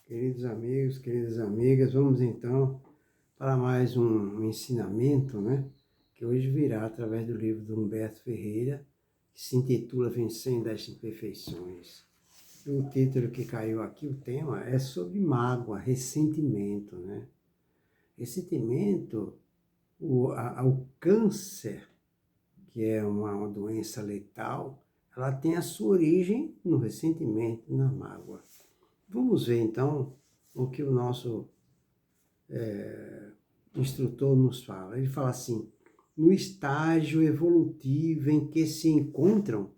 Queridos amigos, queridas amigas, vamos então para mais um ensinamento, né? Que hoje virá através do livro de Humberto Ferreira, que se intitula Vencendo as Imperfeições. O título que caiu aqui, o tema, é sobre mágoa, ressentimento, né? Ressentimento, o câncer, que é uma doença letal, ela tem a sua origem no ressentimento, na mágoa. Vamos ver, então, o que o nosso instrutor nos fala. Ele fala assim: no estágio evolutivo em que se encontram,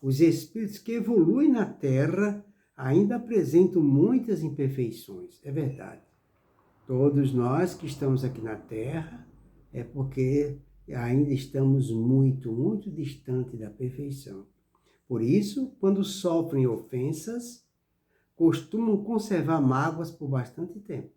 os espíritos que evoluem na Terra ainda apresentam muitas imperfeições. É verdade. Todos nós que estamos aqui na Terra é porque ainda estamos muito, muito distante da perfeição. Por isso, quando sofrem ofensas, costumam conservar mágoas por bastante tempo.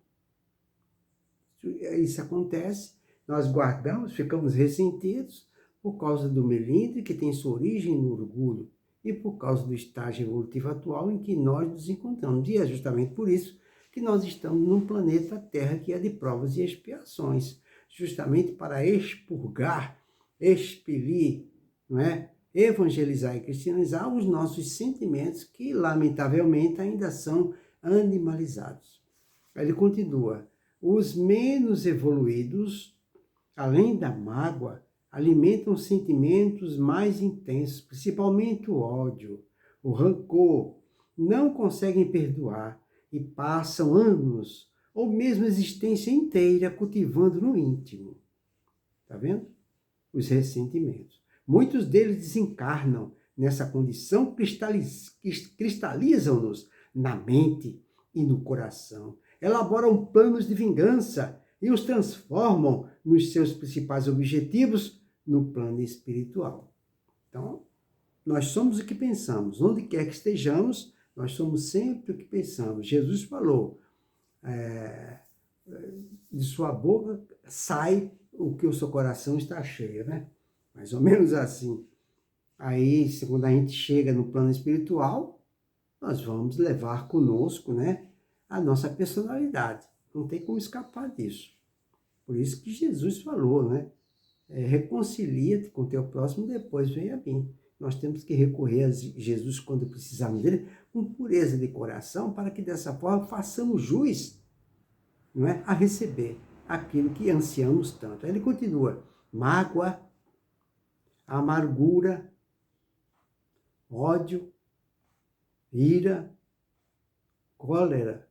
Isso acontece, nós guardamos, ficamos ressentidos por causa do melindre, que tem sua origem no orgulho, e por causa do estágio evolutivo atual em que nós nos encontramos. E é justamente por isso que nós estamos num planeta Terra que é de provas e expiações, justamente para expurgar, expelir, não é? Evangelizar e cristianizar os nossos sentimentos que, lamentavelmente, ainda são animalizados. Ele continua: os menos evoluídos, além da mágoa, alimentam sentimentos mais intensos, principalmente o ódio, o rancor, não conseguem perdoar e passam anos ou mesmo existência inteira cultivando no íntimo. Está vendo? Os ressentimentos. Muitos deles desencarnam nessa condição, cristalizam-nos na mente e no coração, elaboram planos de vingança e os transformam nos seus principais objetivos no plano espiritual. Então, nós somos o que pensamos. Onde quer que estejamos, nós somos sempre o que pensamos. Jesus falou, de sua boca sai o que o seu coração está cheio, né? Mais ou menos assim. Aí, quando a gente chega no plano espiritual, nós vamos levar conosco, né, a nossa personalidade. Não tem como escapar disso. Por isso que Jesus falou, né? Reconcilia-te com o teu próximo, depois vem a mim. Nós temos que recorrer a Jesus quando precisarmos dele, com pureza de coração, para que dessa forma façamos jus, não é, a receber aquilo que ansiamos tanto. Aí ele continua: mágoa, amargura, ódio, ira, cólera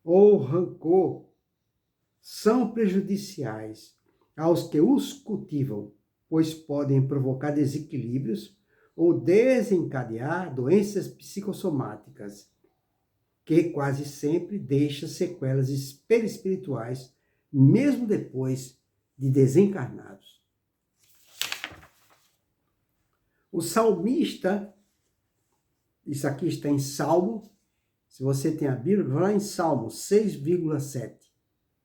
ou rancor são prejudiciais aos que os cultivam, pois podem provocar desequilíbrios ou desencadear doenças psicossomáticas, que quase sempre deixam sequelas perispirituais, mesmo depois de desencarnados. O salmista, isso aqui está em Salmo, se você tem a Bíblia, vai lá em Salmo 6,7,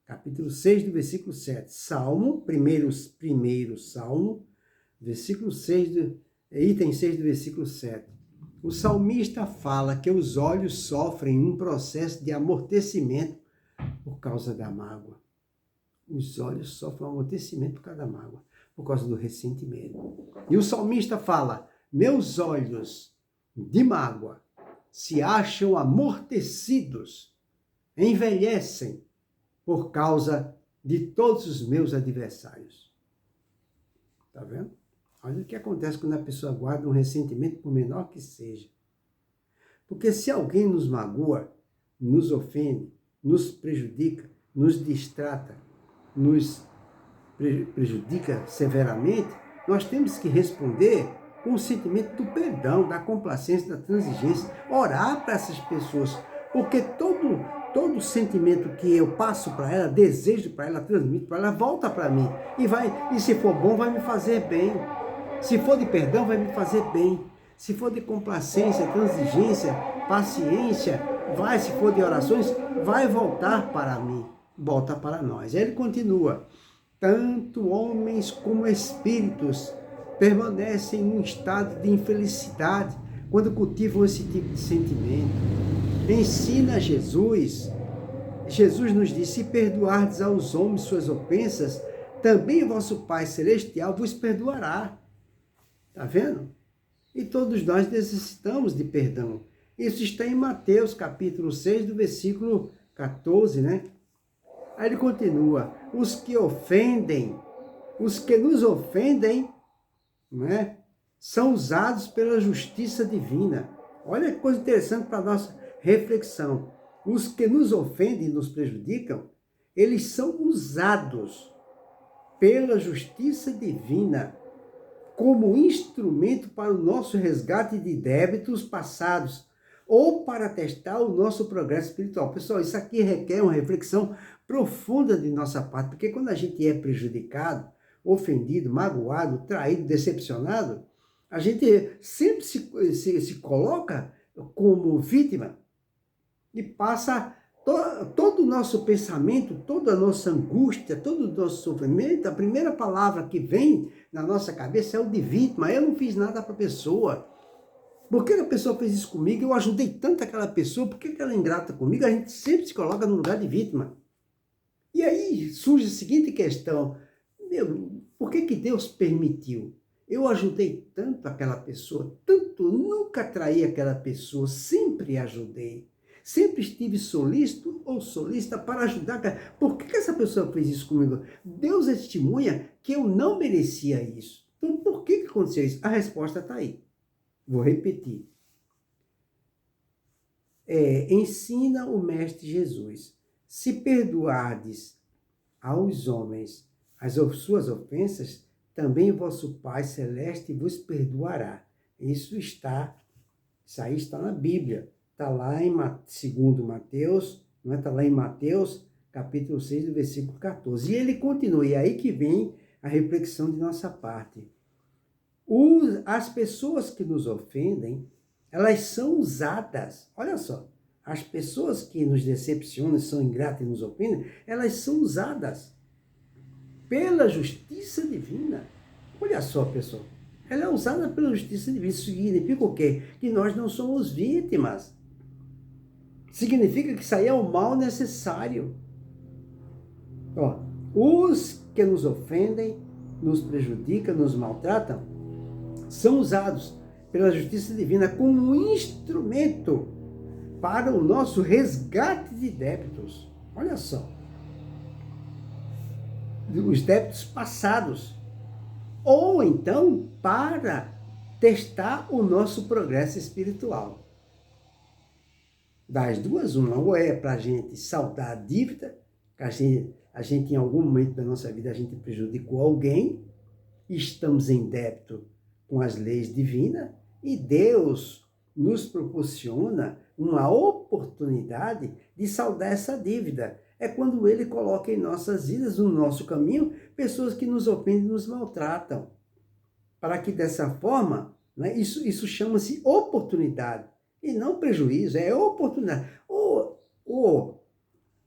capítulo 6 do versículo 7. Salmo, primeiro Salmo, versículo 6, item 6 do versículo 7. O salmista fala que os olhos sofrem um processo de amortecimento por causa da mágoa. Os olhos sofrem um amortecimento por causa da mágoa, por causa do ressentimento. E o salmista fala: meus olhos de mágoa se acham amortecidos, envelhecem por causa de todos os meus adversários. Está vendo? Olha o que acontece quando a pessoa guarda um ressentimento, por menor que seja. Porque se alguém nos magoa, nos ofende, nos prejudica, nos distrata, nos prejudica severamente, nós temos que responder com o sentimento do perdão, da complacência, da transigência, orar para essas pessoas, porque todo sentimento que eu passo para ela, desejo para ela, transmito para ela, volta para mim, e se for bom, vai me fazer bem, se for de perdão, vai me fazer bem, se for de complacência, transigência, paciência, se for de orações, vai voltar para mim, volta para nós. Aí ele continua: tanto homens como espíritos permanecem em um estado de infelicidade quando cultivam esse tipo de sentimento. ensina Jesus. Jesus nos diz, se perdoardes aos homens suas ofensas, também o vosso Pai Celestial vos perdoará. Está vendo? E todos nós necessitamos de perdão. Isso está em Mateus, capítulo 6, do versículo 14, né? Aí ele continua, os que nos ofendem, né, são usados pela justiça divina. Olha que coisa interessante para a nossa reflexão. Os que nos ofendem e nos prejudicam, eles são usados pela justiça divina como instrumento para o nosso resgate de débitos passados ou para testar o nosso progresso espiritual. Pessoal, isso aqui requer uma reflexão profunda de nossa parte, porque quando a gente é prejudicado, ofendido, magoado, traído, decepcionado, a gente sempre se coloca como vítima e passa todo o nosso pensamento, toda a nossa angústia, todo o nosso sofrimento, a primeira palavra que vem na nossa cabeça é o de vítima. Eu não fiz nada para a pessoa. Por que a pessoa fez isso comigo? Eu ajudei tanto aquela pessoa, por que ela é ingrata comigo? A gente sempre se coloca no lugar de vítima. E aí surge a seguinte questão, por que Deus permitiu? Eu ajudei tanto aquela pessoa, tanto nunca traí aquela pessoa, sempre ajudei. Sempre estive solícito ou solícita para ajudar. Por que essa pessoa fez isso comigo? Deus testemunha que eu não merecia isso. Então, por que aconteceu isso? A resposta está aí. Vou repetir. Ensina o Mestre Jesus. Se perdoardes aos homens as suas ofensas, também vosso Pai Celeste vos perdoará. Isso aí está na Bíblia. Está lá em segundo Mateus, não é? Está lá em Mateus, capítulo 6, do versículo 14. E ele continua, e aí que vem a reflexão de nossa parte. As pessoas que nos ofendem, elas são usadas, olha só, as pessoas que nos decepcionam, são ingratas e nos ofendem, elas são usadas pela justiça divina. Olha só, pessoal, ela é usada pela justiça divina. Isso significa o quê? Que nós não somos vítimas. Significa que isso aí é o mal necessário. Ó, os que nos ofendem, nos prejudicam, nos maltratam, são usados pela justiça divina como um instrumento para o nosso resgate de débitos. Olha só. Os débitos passados. Ou então para testar o nosso progresso espiritual. Das duas, uma, ou é para a gente saldar a dívida, que a gente em algum momento da nossa vida a gente prejudicou alguém, estamos em débito com as leis divinas, e Deus nos proporciona uma oportunidade de saldar essa dívida. É quando Ele coloca em nossas vidas, no nosso caminho, pessoas que nos ofendem e nos maltratam. Para que dessa forma, né, isso chama-se oportunidade. E não prejuízo, é oportunidade. Ou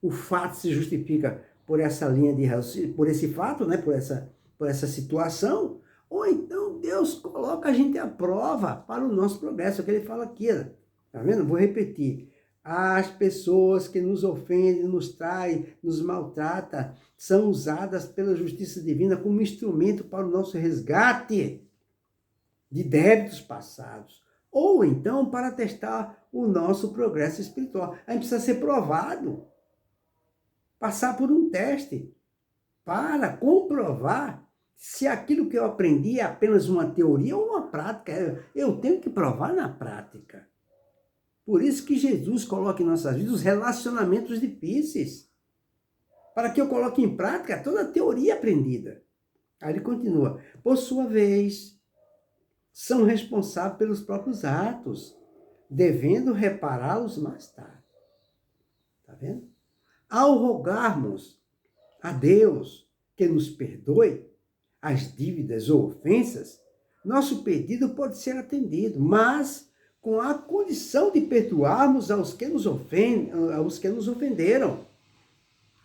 o fato se justifica por essa linha de raciocínio, por esse fato, né, por essa situação, ou então Deus coloca a gente à prova para o nosso progresso, é o que ele fala aqui. Tá vendo? Vou repetir. As pessoas que nos ofendem, nos traem, nos maltratam, são usadas pela justiça divina como instrumento para o nosso resgate de débitos passados. Ou então para testar o nosso progresso espiritual. A gente precisa ser provado, passar por um teste, para comprovar se aquilo que eu aprendi é apenas uma teoria ou uma prática. Eu tenho que provar na prática. Por isso que Jesus coloca em nossas vidas os relacionamentos difíceis, para que eu coloque em prática toda a teoria aprendida. Aí ele continua, por sua vez, são responsáveis pelos próprios atos, devendo repará-los mais tarde. Está vendo? Ao rogarmos a Deus que nos perdoe as dívidas ou ofensas, nosso pedido pode ser atendido, mas com a condição de perdoarmos aos que nos ofenderam.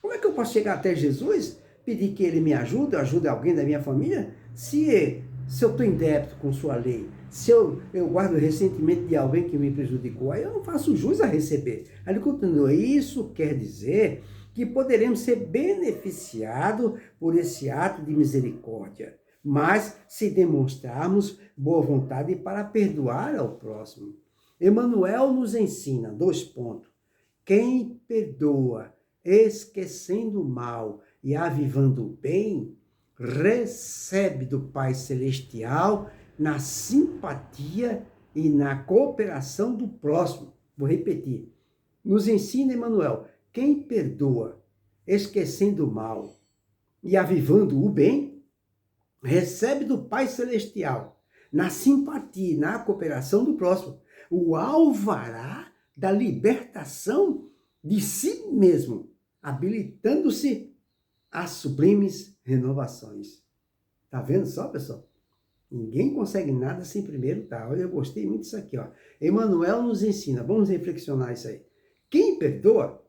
Como é que eu posso chegar até Jesus, pedir que Ele me ajude, ajude alguém da minha família, se Se eu estou em débito com sua lei, se eu guardo ressentimento de alguém que me prejudicou, aí eu não faço jus a receber. Aí ele continua, isso quer dizer que poderemos ser beneficiados por esse ato de misericórdia, mas se demonstrarmos boa vontade para perdoar ao próximo. Emmanuel nos ensina, 2 pontos, quem perdoa, esquecendo o mal e avivando o bem, recebe do Pai Celestial na simpatia e na cooperação do próximo. Vou repetir. Nos ensina Emmanuel, quem perdoa, esquecendo o mal e avivando o bem, recebe do Pai Celestial na simpatia e na cooperação do próximo o alvará da libertação de si mesmo, habilitando-se a sublimes renovações. Tá vendo só, pessoal? Ninguém consegue nada sem primeiro estar. Olha, eu gostei muito disso aqui, ó. Emmanuel nos ensina, vamos reflexionar isso aí. Quem perdoa,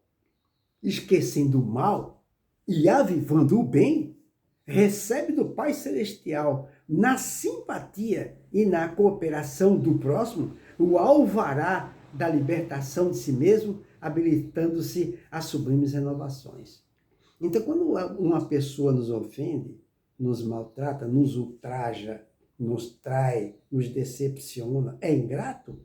esquecendo o mal e avivando o bem, recebe do Pai Celestial, na simpatia e na cooperação do próximo, o alvará da libertação de si mesmo, habilitando-se a sublimes renovações. Então, quando uma pessoa nos ofende, nos maltrata, nos ultraja, nos trai, nos decepciona, é ingrato,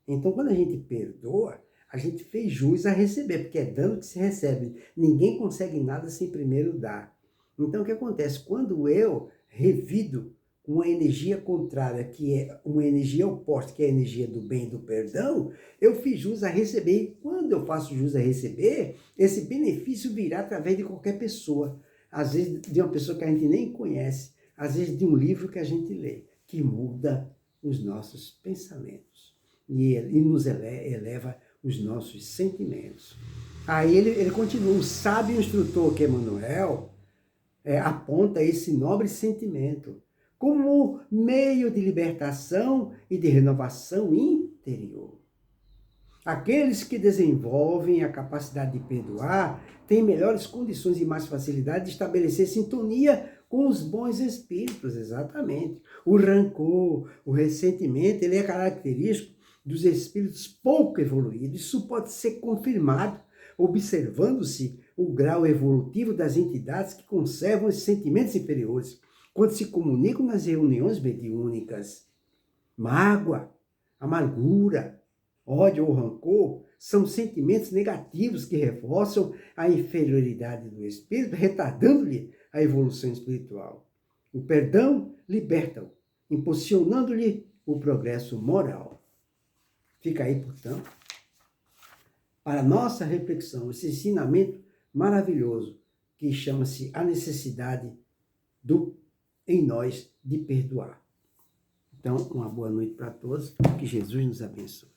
então quando a gente perdoa, a gente fez jus a receber, porque é dando que se recebe. Ninguém consegue nada sem primeiro dar. Então, o que acontece? Quando eu revido uma energia contrária, que é uma energia oposta, que é a energia do bem e do perdão, eu fiz jus a receber. E quando eu faço jus a receber, esse benefício virá através de qualquer pessoa. Às vezes de uma pessoa que a gente nem conhece, às vezes de um livro que a gente lê, que muda os nossos pensamentos e nos eleva os nossos sentimentos. Aí ele continua, o sábio instrutor que é Emmanuel, aponta esse nobre sentimento como meio de libertação e de renovação interior. Aqueles que desenvolvem a capacidade de perdoar têm melhores condições e mais facilidade de estabelecer sintonia com os bons espíritos, exatamente. O rancor, o ressentimento, ele é característico dos espíritos pouco evoluídos. Isso pode ser confirmado observando-se o grau evolutivo das entidades que conservam esses sentimentos inferiores quando se comunicam nas reuniões mediúnicas. Mágoa, amargura, ódio ou rancor são sentimentos negativos que reforçam a inferioridade do espírito, retardando-lhe a evolução espiritual. O perdão liberta-o, impulsionando-lhe o progresso moral. Fica aí, portanto, para nossa reflexão, esse ensinamento maravilhoso que chama-se a necessidade em nós de perdoar. Então, uma boa noite para todos, que Jesus nos abençoe.